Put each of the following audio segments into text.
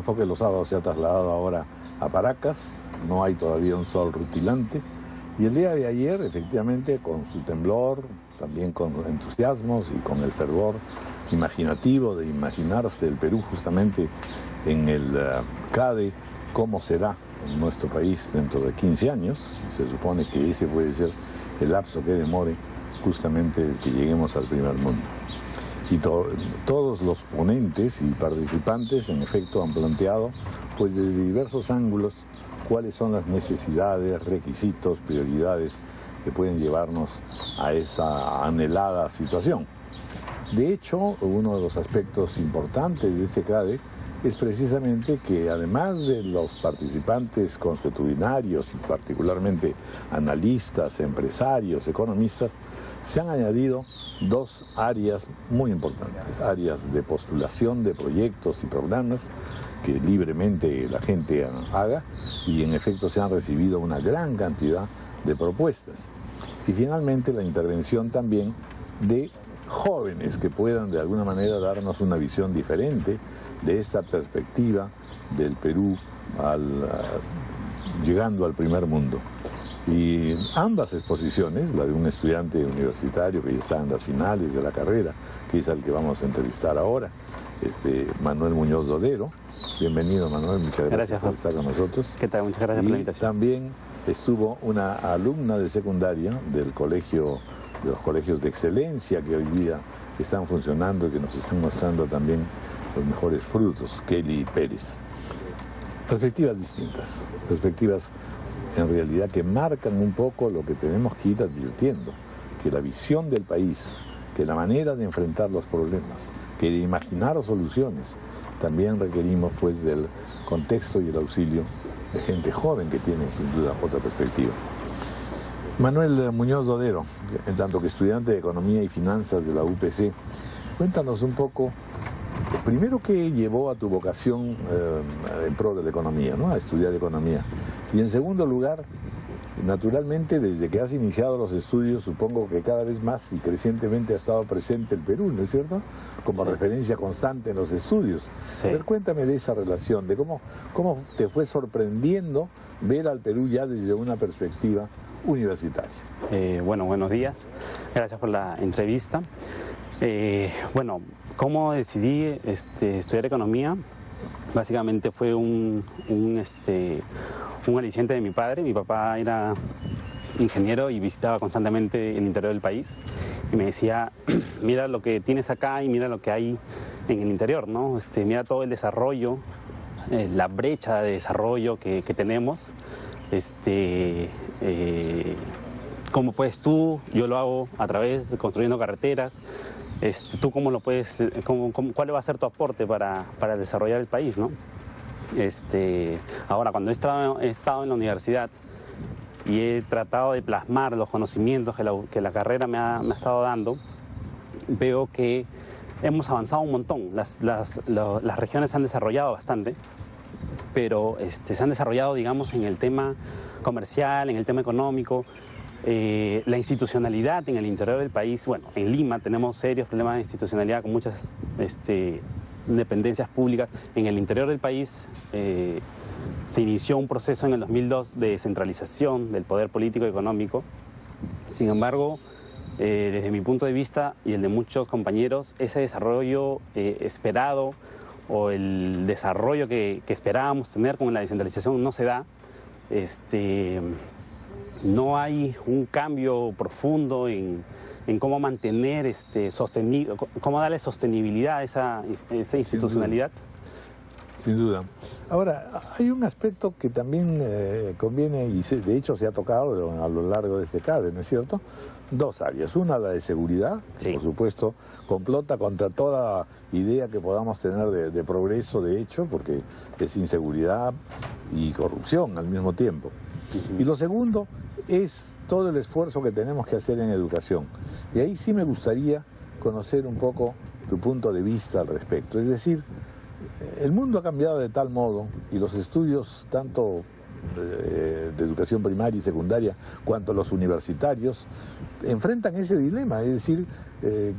enfoque de los sábados se ha trasladado ahora a Paracas, no hay todavía un sol rutilante, y el día de ayer, efectivamente, con su temblor, también con entusiasmos y con el fervor imaginativo de imaginarse el Perú justamente en el CADE, cómo será en nuestro país dentro de 15 años, se supone que ese puede ser el lapso que demore justamente el que lleguemos al primer mundo. Y todos los ponentes y participantes en efecto han planteado pues desde diversos ángulos cuáles son las necesidades, requisitos, prioridades que pueden llevarnos a esa anhelada situación. De hecho, uno de los aspectos importantes de este CADE es precisamente que además de los participantes consuetudinarios y particularmente analistas, empresarios, economistas, se han añadido dos áreas muy importantes, áreas de postulación de proyectos y programas que libremente la gente haga, y en efecto se han recibido una gran cantidad de propuestas. Y finalmente la intervención también de jóvenes que puedan de alguna manera darnos una visión diferente de esta perspectiva del Perú llegando al primer mundo. Y ambas exposiciones, la de un estudiante universitario que ya está en las finales de la carrera, que es al que vamos a entrevistar ahora, Manuel Muñoz Dodero. Bienvenido, Manuel, muchas gracias por estar con nosotros. ¿Qué tal? Muchas gracias por la invitación. También estuvo una alumna de secundaria del colegio, de los colegios de excelencia que hoy día están funcionando y que nos están mostrando también los mejores frutos, Kelly Pérez. Perspectivas distintas, perspectivas en realidad que marcan un poco lo que tenemos que ir advirtiendo, que la visión del país, que la manera de enfrentar los problemas, que de imaginar soluciones, también requerimos pues del contexto y el auxilio de gente joven que tiene sin duda otra perspectiva. Manuel Muñoz Dodero, en tanto que estudiante de Economía y Finanzas de la UPC, cuéntanos un poco, primero, qué llevó a tu vocación en pro de la economía, ¿no? A estudiar economía. Y en segundo lugar, naturalmente, desde que has iniciado los estudios, supongo que cada vez más y crecientemente ha estado presente el Perú, ¿no es cierto? Como referencia constante en los estudios. Sí. A ver, cuéntame de esa relación, de cómo te fue sorprendiendo ver al Perú ya desde una perspectiva universitaria. Bueno, buenos días. Gracias por la entrevista. Bueno, ¿cómo decidí estudiar economía? Básicamente fue un aliciente de mi padre. Mi papá era ingeniero y visitaba constantemente el interior del país. Y me decía, mira lo que tienes acá y mira lo que hay en el interior, ¿no? Mira todo el desarrollo, la brecha de desarrollo que tenemos. ¿Cómo puedes tú? Yo lo hago a través de construyendo carreteras. ¿Tú cómo lo puedes, cuál va a ser tu aporte para desarrollar el país, ¿no? Ahora, cuando he estado en la universidad y he tratado de plasmar los conocimientos que la carrera me ha estado dando, veo que hemos avanzado un montón. Las regiones se han desarrollado bastante, pero se han desarrollado, digamos, en el tema comercial, en el tema económico. La institucionalidad en el interior del país, bueno, en Lima tenemos serios problemas de institucionalidad con muchas dependencias públicas. En el interior del país se inició un proceso en el 2002 de descentralización del poder político y económico. Sin embargo, desde mi punto de vista y el de muchos compañeros, ese desarrollo esperado o el desarrollo que esperábamos tener con la descentralización no se da. No hay un cambio profundo en cómo mantener, cómo darle sostenibilidad a esa institucionalidad. Sin duda. Ahora, hay un aspecto que también conviene, y de hecho se ha tocado a lo largo de este CADE, ¿no es cierto? Dos áreas. Una, la de seguridad, que por supuesto complota contra toda idea que podamos tener de progreso, de hecho, porque es inseguridad y corrupción al mismo tiempo. Y lo segundo es todo el esfuerzo que tenemos que hacer en educación. Y ahí sí me gustaría conocer un poco tu punto de vista al respecto. Es decir, el mundo ha cambiado de tal modo y los estudios, tanto de educación primaria y secundaria cuanto los universitarios enfrentan ese dilema, es decir,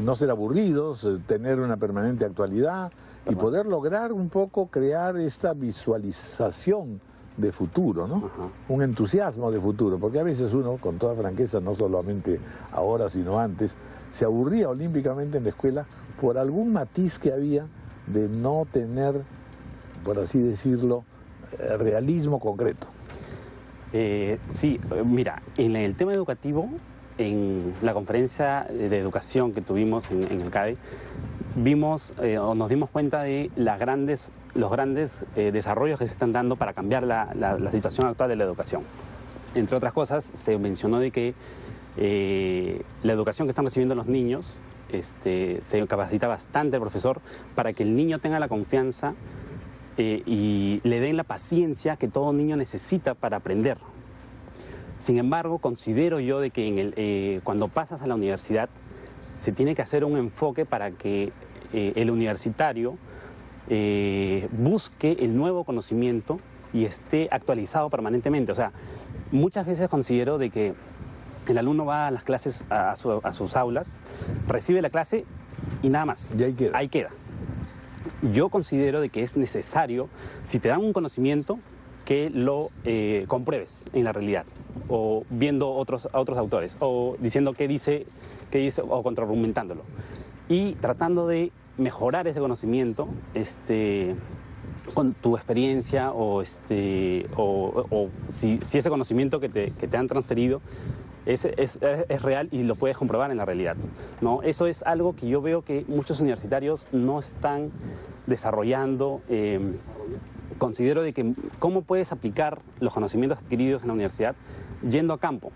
no ser aburridos, tener una permanente actualidad y poder lograr un poco crear esta visualización de futuro, ¿no? Ajá. Un entusiasmo de futuro, porque a veces uno, con toda franqueza, no solamente ahora sino antes, se aburría olímpicamente en la escuela por algún matiz que había de no tener, por así decirlo, realismo concreto. Sí, mira, en el tema educativo, en la conferencia de educación que tuvimos en el CADE, vimos o nos dimos cuenta de los grandes desarrollos que se están dando para cambiar la situación actual de la educación. Entre otras cosas, se mencionó de que la educación que están recibiendo los niños, se capacita bastante al profesor para que el niño tenga la confianza y le den la paciencia que todo niño necesita para aprender. Sin embargo, considero yo de que cuando pasas a la universidad se tiene que hacer un enfoque para que el universitario busque el nuevo conocimiento y esté actualizado permanentemente. O sea, muchas veces considero de que el alumno va a las clases, a sus aulas, recibe la clase y nada más. Y ahí queda. Ahí queda. Yo considero de que es necesario, si te dan un conocimiento, que lo compruebes en la realidad, o viendo a otros autores, o diciendo qué dice, o contraargumentándolo. Y tratando de mejorar ese conocimiento con tu experiencia, o si ese conocimiento que te han transferido es real y lo puedes comprobar en la realidad, ¿no? Eso es algo que yo veo que muchos universitarios no están desarrollando. Considero de que cómo puedes aplicar los conocimientos adquiridos en la universidad yendo a campo,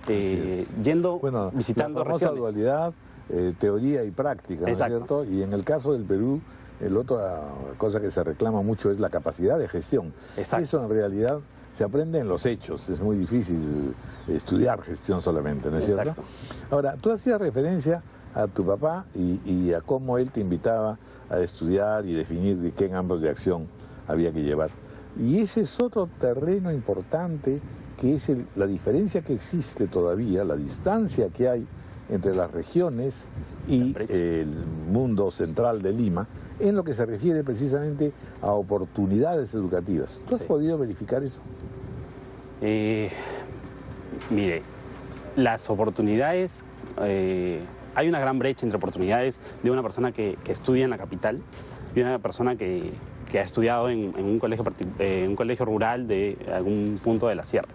visitando la famosa regiones. dualidad, teoría y práctica, ¿no es cierto? Y en el caso del Perú, la otra cosa que se reclama mucho es la capacidad de gestión. Exacto. Eso en realidad se aprende en los hechos, es muy difícil estudiar gestión solamente, ¿no es cierto? Exacto. Ahora, tú hacías referencia a tu papá y a cómo él te invitaba a estudiar y definir de qué ambos de acción había que llevar. Y ese es otro terreno importante, que es la diferencia que existe todavía, la distancia que hay entre las regiones y el mundo central de Lima, en lo que se refiere precisamente a oportunidades educativas. ¿Tú has podido verificar eso? Mire, las oportunidades, hay una gran brecha entre oportunidades de una persona que estudia en la capital y una persona que ha estudiado en un colegio rural de algún punto de la sierra.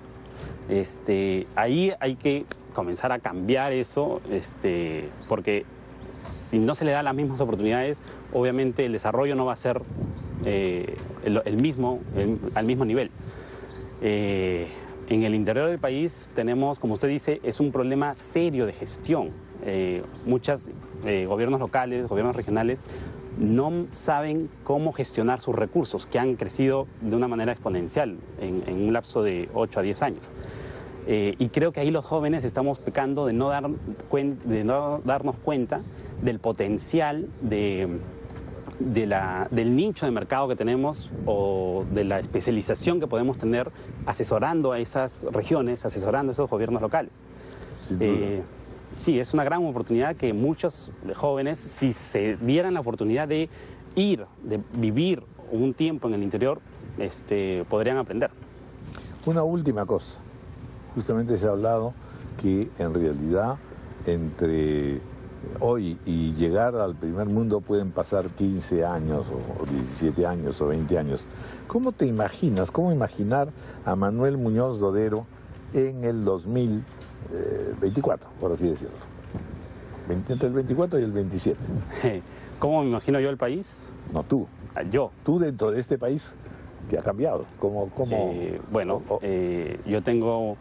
Ahí hay que comenzar a cambiar eso, porque si no se le da las mismas oportunidades, obviamente el desarrollo no va a ser al mismo nivel. En el interior del país tenemos, como usted dice, es un problema serio de gestión. Muchos gobiernos locales, gobiernos regionales, no saben cómo gestionar sus recursos, que han crecido de una manera exponencial en un lapso de 8 a 10 años. Y creo que ahí los jóvenes estamos pecando de no darnos cuenta del potencial del nicho de mercado que tenemos, o de la especialización que podemos tener asesorando a esas regiones, asesorando a esos gobiernos locales. Sí, es una gran oportunidad que muchos jóvenes, si se dieran la oportunidad de vivir un tiempo en el interior, podrían aprender. Una última cosa. Justamente se ha hablado que en realidad entre hoy y llegar al primer mundo pueden pasar 15 años o 17 años o 20 años. ¿Cómo te imaginas, cómo imaginar a Manuel Muñoz Dodero en el 2024, por así decirlo? Entre el 24 y el 27. ¿Cómo me imagino yo el país? No, tú. Yo. Tú dentro de este país que ha cambiado. Yo tengo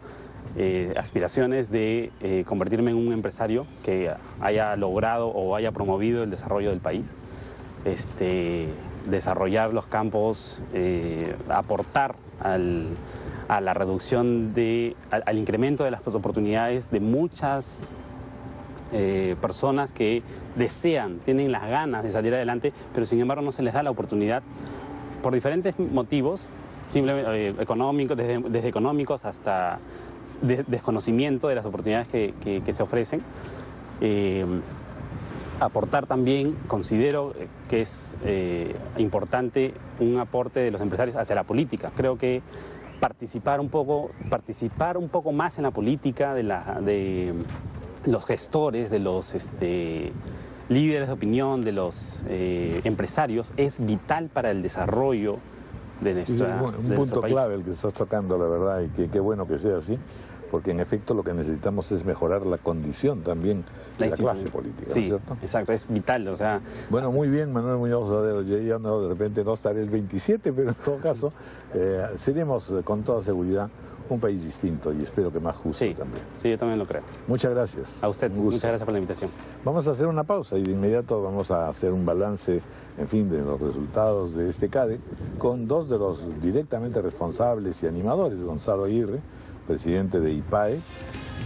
aspiraciones de convertirme en un empresario que haya logrado o haya promovido el desarrollo del país, desarrollar los campos, aportar a la reducción al incremento de las oportunidades de muchas personas que tienen las ganas de salir adelante, pero sin embargo no se les da la oportunidad por diferentes motivos, simplemente económicos, desde económicos hasta desconocimiento de las oportunidades que se ofrecen. Aportar también, considero que es importante un aporte de los empresarios hacia la política. Creo que participar un poco más en la política de los gestores, de los líderes de opinión, de los empresarios, es vital para el desarrollo de nuestra Un punto clave el que estás tocando, la verdad, y que qué bueno que sea así, porque en efecto lo que necesitamos es mejorar la condición también de la clase política, ¿no es cierto? Exacto, es vital, o sea... Bueno, muy bien, Manuel Muñoz Rodero. Yo ya no, de repente no estaré el 27, pero en todo caso seremos con toda seguridad un país distinto y espero que más justo también. Sí, yo también lo creo. Muchas gracias. A usted, muchas gracias por la invitación. Vamos a hacer una pausa y de inmediato vamos a hacer un balance, en fin, de los resultados de este CADE con dos de los directamente responsables y animadores, Gonzalo Aguirre, presidente de IPAE,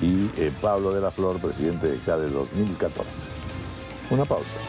y Pablo de la Flor, presidente de CADE 2014. Una pausa.